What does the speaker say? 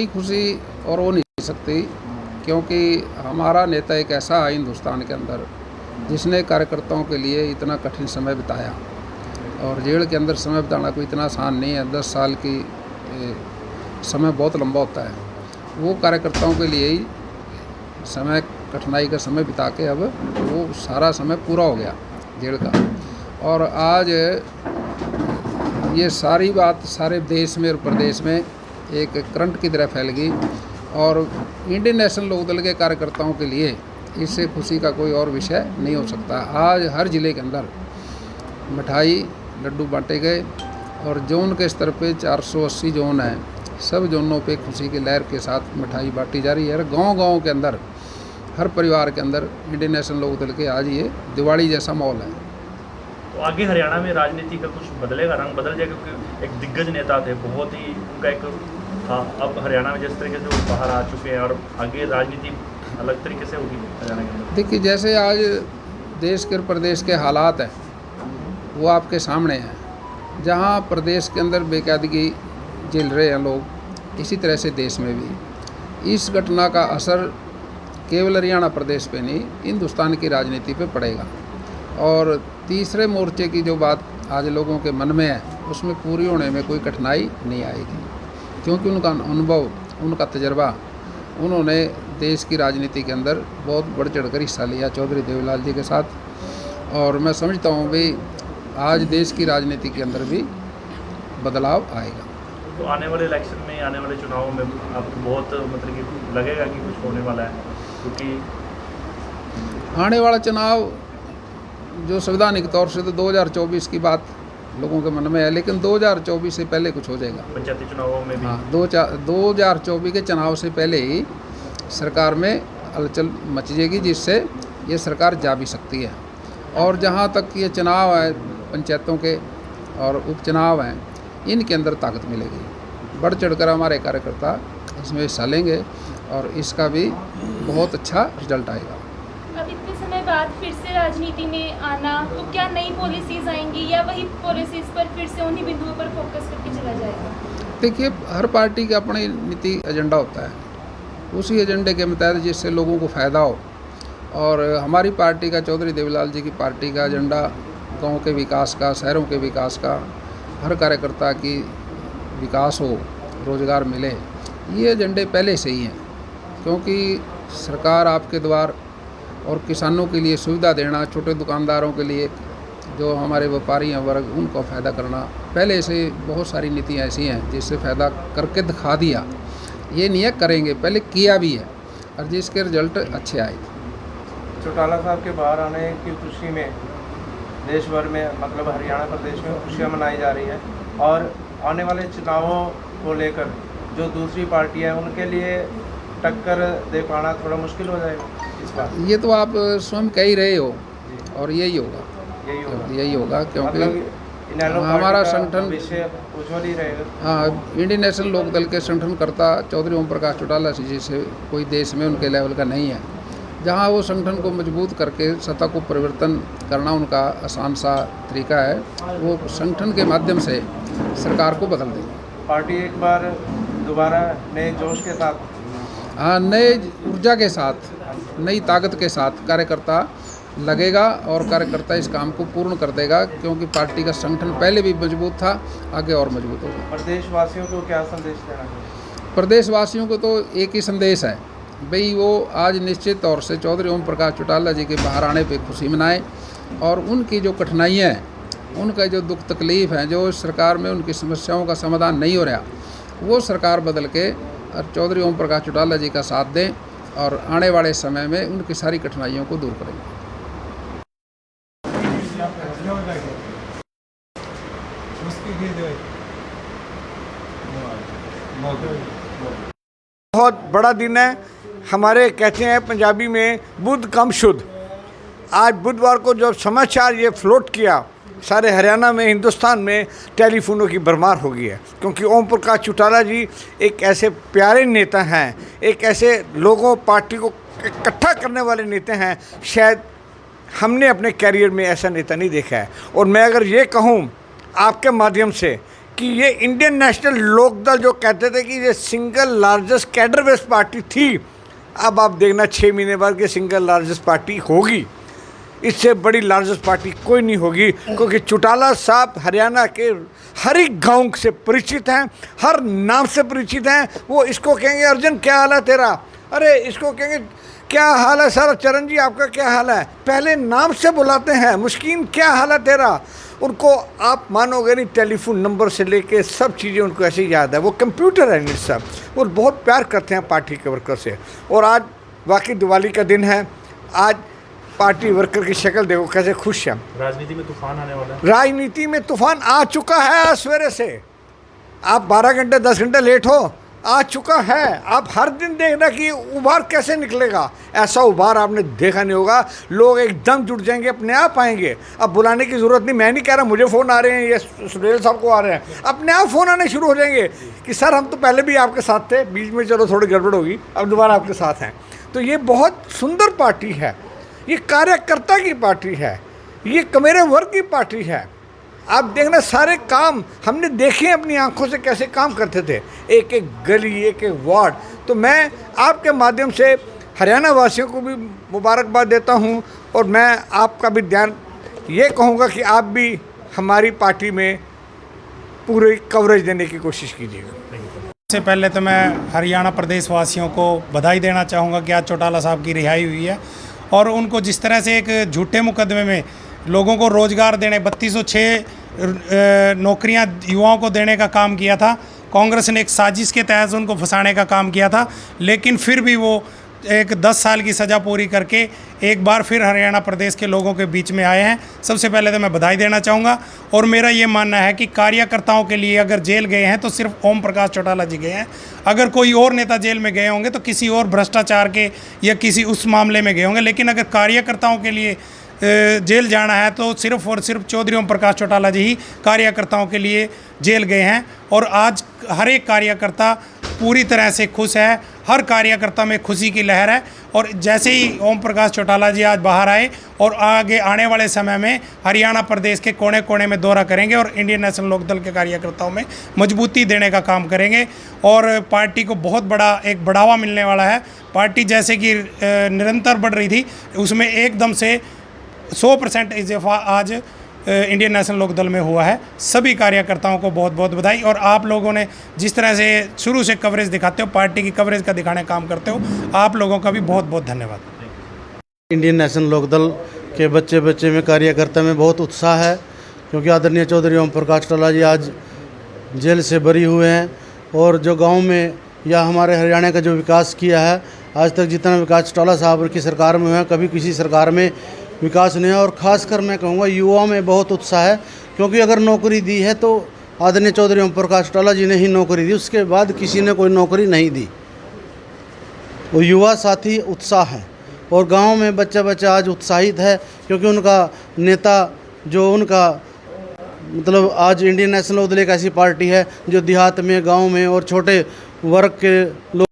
खुशी और हो नहीं सकती, क्योंकि हमारा नेता एक ऐसा है हिंदुस्तान के अंदर जिसने कार्यकर्ताओं के लिए इतना कठिन समय बिताया, और जेल के अंदर समय बिताना कोई इतना आसान नहीं है। 10 साल की समय बहुत लंबा होता है। वो कार्यकर्ताओं के लिए ही समय, कठिनाई का समय बिता के अब वो सारा समय पूरा हो गया जेल का। और आज ये सारी बात सारे देश में और प्रदेश में एक करंट की तरह फैल गई, और इंडियन नेशनल लोकदल के कार्यकर्ताओं के लिए इससे खुशी का कोई और विषय नहीं हो सकता। आज हर ज़िले के अंदर मिठाई लड्डू बांटे गए, और जोन के स्तर पे 480 जोन हैं, सब जोनों पे खुशी की लहर के साथ मिठाई बांटी जा रही है। गांव-गांव के अंदर, हर परिवार के अंदर इंडियन नेशनल लोकदल के आज ये दिवाली जैसा माहौल है। तो आगे हरियाणा में राजनीति का कुछ बदलेगा, रंग बदल जाएगा, क्योंकि एक दिग्गज नेता थे, बहुत ही उनका एक था। अब हरियाणा में जिस तरीके से वो बाहर आ चुके हैं, और आगे राजनीति अलग तरीके से होगी हरियाणा के अंदर। देखिए, जैसे आज देश के प्रदेश के हालात हैं वो आपके सामने हैं। जहाँ प्रदेश के अंदर बेकायदगी झेल रहे हैं लोग, इसी तरह से देश में भी इस घटना का असर केवल हरियाणा प्रदेश पे नहीं, हिंदुस्तान की राजनीति पे पड़ेगा। और तीसरे मोर्चे की जो बात आज लोगों के मन में है, उसमें पूरी होने में कोई कठिनाई नहीं आएगी, क्योंकि उनका अनुभव, उनका तजर्बा, उन्होंने देश की राजनीति के अंदर बहुत बढ़ चढ़कर हिस्सा लिया चौधरी देवीलाल जी के साथ। और मैं समझता हूँ भाई आज देश की राजनीति के अंदर भी बदलाव आएगा। तो आने वाले इलेक्शन में, आने वाले चुनावों में आपको बहुत मतलब कि लगेगा कि कुछ होने वाला है, क्योंकि आने वाला चुनाव जो संवैधानिक तौर से तो 2024 की बात लोगों के मन में है, लेकिन 2024 से पहले कुछ हो जाएगा। पंचायती चुनावों में भी 2024 के चुनाव से पहले ही सरकार में हलचल मच जाएगी, जिससे ये सरकार जा भी सकती है। और जहाँ तक ये चुनाव है, पंचायतों के और उपचुनाव हैं, इनके अंदर ताकत मिलेगी। बढ़ चढ़कर हमारे कार्यकर्ता इसमें हिस्सा लेंगे, और इसका भी बहुत अच्छा रिजल्ट आएगा। अब इतने समय बाद फिर से राजनीति में आना, तो क्या नई पॉलिसीज आएंगी, या वही पॉलिसीज पर फिर से उन्हीं बिंदुओं पर फोकस करके चला जाएगा? देखिए, हर पार्टी का अपनी नीति एजेंडा होता है, उसी एजेंडे के मुताबिक जिससे लोगों को फ़ायदा हो। और हमारी पार्टी का, चौधरी देवीलाल जी की पार्टी का एजेंडा गाँव के विकास का, शहरों के विकास का, हर कार्यकर्ता की विकास हो, रोज़गार मिले, ये एजेंडे पहले से ही हैं। क्योंकि सरकार आपके द्वार और किसानों के लिए सुविधा देना, छोटे दुकानदारों के लिए, जो हमारे व्यापारी हैं वर्ग, उनको फ़ायदा करना, पहले से बहुत सारी नीतियाँ ऐसी हैं जिससे फ़ायदा करके दिखा दिया। ये नहीं है करेंगे, पहले किया भी है, और जिसके रिजल्ट अच्छे आए। चौटाला साहब के बाहर आने की खुशी में देश भर में, मतलब हरियाणा प्रदेश में खुशियाँ मनाई जा रही हैं, और आने वाले चुनावों को लेकर जो दूसरी पार्टियाँ हैं उनके लिए टक्कर दे पाना थोड़ा मुश्किल हो जाएगा इस बार। ये तो आप स्वयं कह ही रहे हो, और यही होगा, यही होगा क्योंकि मतलब हमारा संगठन विषय उज्ज्वल ही रहेगा। हाँ, इंडियन नेशनल लोकदल के संगठनकर्ता चौधरी ओम प्रकाश चौटाला जी से कोई देश में उनके लेवल का नहीं है। जहाँ वो संगठन को मजबूत करके सत्ता को परिवर्तन करना उनका आसान सा तरीका है, वो संगठन के माध्यम से सरकार को बदल देंगे। पार्टी एक बार दोबारा नए जोश के साथ, हाँ, नए ऊर्जा के साथ, नई ताकत के साथ कार्यकर्ता लगेगा, और कार्यकर्ता इस काम को पूर्ण कर देगा, क्योंकि पार्टी का संगठन पहले भी मजबूत था, आगे और मजबूत होगा। प्रदेशवासियों को क्या संदेश देना चाहिए? प्रदेशवासियों को तो एक ही संदेश है भाई, वो आज निश्चित तौर से चौधरी ओम प्रकाश चौटाला जी के बाहर आने पे खुशी मनाएं, और उनकी जो कठिनाइयाँ हैं, उनका जो दुख तकलीफ़ है, जो सरकार में उनकी समस्याओं का समाधान नहीं हो रहा, वो सरकार बदल के और चौधरी ओम प्रकाश चौटाला जी का साथ दें, और आने वाले समय में उनकी सारी कठिनाइयों को दूर करेंगे। बहुत बड़ा दिन है हमारे, कहते हैं पंजाबी में बुध कम शुद्ध। आज बुधवार को जब समाचार ये फ्लोट किया, सारे हरियाणा में, हिंदुस्तान में टेलीफोनों की भरमार हो गई है, क्योंकि ओम प्रकाश चौटाला जी एक ऐसे प्यारे नेता हैं, एक ऐसे लोगों, पार्टी को इकट्ठा करने वाले नेता हैं, शायद हमने अपने कैरियर में ऐसा नेता नहीं देखा है। और मैं अगर ये कहूँ आपके माध्यम से कि ये इंडियन नेशनल लोकदल जो कहते थे कि ये single largest cadre based party थी, अब आप देखना 6 महीने बाद कि सिंगल लार्जेस्ट पार्टी होगी। इससे बड़ी लार्जेस्ट पार्टी कोई नहीं होगी, क्योंकि चौटाला साहब हरियाणा के हर एक गांव से परिचित हैं, हर नाम से परिचित हैं। वो इसको कहेंगे अर्जुन क्या हाल है तेरा, अरे इसको कहेंगे क्या हाल है सर, चरण जी आपका क्या हाल है, पहले नाम से बुलाते हैं। मुस्किन क्या हाल है तेरा, उनको आप मानोगे नहीं, टेलीफोन नंबर से लेके सब चीज़ें उनको ऐसे ही याद है। वो कंप्यूटर है सब, वो बहुत प्यार करते हैं पार्टी के वर्कर से। और आज वाकई दिवाली का दिन है, आज पार्टी वर्कर की शक्ल देखो कैसे खुश है। राजनीति में तूफान आने वाला है। राजनीति में तूफान आ चुका है आज सवेरे से। आप 12 घंटे 10 घंटे लेट हो, आ चुका है। आप हर दिन देखना कि उबार कैसे निकलेगा। ऐसा उबार आपने देखा नहीं होगा, लोग एकदम जुट जाएंगे, अपने आप आएंगे। अब बुलाने की ज़रूरत नहीं, मैं नहीं कह रहा मुझे फ़ोन आ रहे हैं या सुरेल साहब को आ रहे हैं, अपने आप फ़ोन आने शुरू हो जाएंगे कि सर हम तो पहले भी आपके साथ थे, बीच में चलो थोड़ी गड़बड़ होगी, अब दोबारा आपके साथ हैं। तो ये बहुत सुंदर पार्टी है, ये कार्यकर्ता की पार्टी है, ये कमेरे वर्ग की पार्टी है। आप देखना सारे काम हमने देखे हैं अपनी आंखों से, कैसे काम करते थे, एक एक गली एक एक वार्ड। तो मैं आपके माध्यम से हरियाणा वासियों को भी मुबारकबाद देता हूं, और मैं आपका भी ध्यान ये कहूँगा कि आप भी हमारी पार्टी में पूरी कवरेज देने की कोशिश कीजिएगा। सबसे पहले तो मैं हरियाणा प्रदेश वासियों को बधाई देना चाहूँगा कि आज चौटाला साहब की रिहाई हुई है, और उनको जिस तरह से एक झूठे मुकदमे में लोगों को रोज़गार देने 3206 नौकरियां युवाओं को देने का काम किया था, कांग्रेस ने एक साजिश के तहत उनको फंसाने का काम किया था, लेकिन फिर भी वो एक 10 साल की सज़ा पूरी करके एक बार फिर हरियाणा प्रदेश के लोगों के बीच में आए हैं। सबसे पहले तो मैं बधाई देना चाहूँगा, और मेरा ये मानना है कि कार्यकर्ताओं के लिए अगर जेल गए हैं तो सिर्फ ओम प्रकाश चौटाला जी गए हैं। अगर कोई और नेता जेल में गए होंगे तो किसी और भ्रष्टाचार के या किसी उस मामले में गए होंगे, लेकिन अगर कार्यकर्ताओं के लिए जेल जाना है तो सिर्फ और सिर्फ चौधरी ओम प्रकाश चौटाला जी ही कार्यकर्ताओं के लिए जेल गए हैं। और आज हर एक कार्यकर्ता पूरी तरह से खुश है, हर कार्यकर्ता में खुशी की लहर है। और जैसे ही ओम प्रकाश चौटाला जी आज बाहर आए, और आगे आने वाले समय में हरियाणा प्रदेश के कोने कोने में दौरा करेंगे और इंडियन नेशनल लोकदल के कार्यकर्ताओं में मजबूती देने का काम करेंगे, और पार्टी को बहुत बड़ा एक बढ़ावा मिलने वाला है। पार्टी जैसे कि निरंतर बढ़ रही थी, उसमें एकदम से 100% इजाफा आज इंडियन नेशनल लोकदल में हुआ है। सभी कार्यकर्ताओं को बहुत बहुत बधाई, और आप लोगों ने जिस तरह से शुरू से कवरेज दिखाते हो, पार्टी की कवरेज का दिखाने का काम करते हो, आप लोगों का भी बहुत बहुत धन्यवाद। इंडियन नेशनल लोकदल के बच्चे में कार्यकर्ता में बहुत उत्साह है, क्योंकि आदरणीय चौधरी ओम प्रकाश चौटाला जी आज जेल से बरी हुए हैं, और जो गांव में या हमारे हरियाणा का जो विकास किया है, आज तक जितना विकास चौटाला साहब की सरकार में हुआ है, कभी किसी सरकार में विकास नहीं है। और ख़ासकर मैं कहूँगा युवा में बहुत उत्साह है, क्योंकि अगर नौकरी दी है तो आदरणीय चौधरी ओम प्रकाश चौटाला जी ने ही नौकरी दी, उसके बाद किसी ने कोई नौकरी नहीं दी। वो युवा साथी उत्साह है, और गांव में बच्चा आज उत्साहित है, क्योंकि उनका नेता जो उनका मतलब आज इंडियन नेशनल लोकदल एक ऐसी पार्टी है जो देहात में, गाँव में और छोटे वर्ग के लोग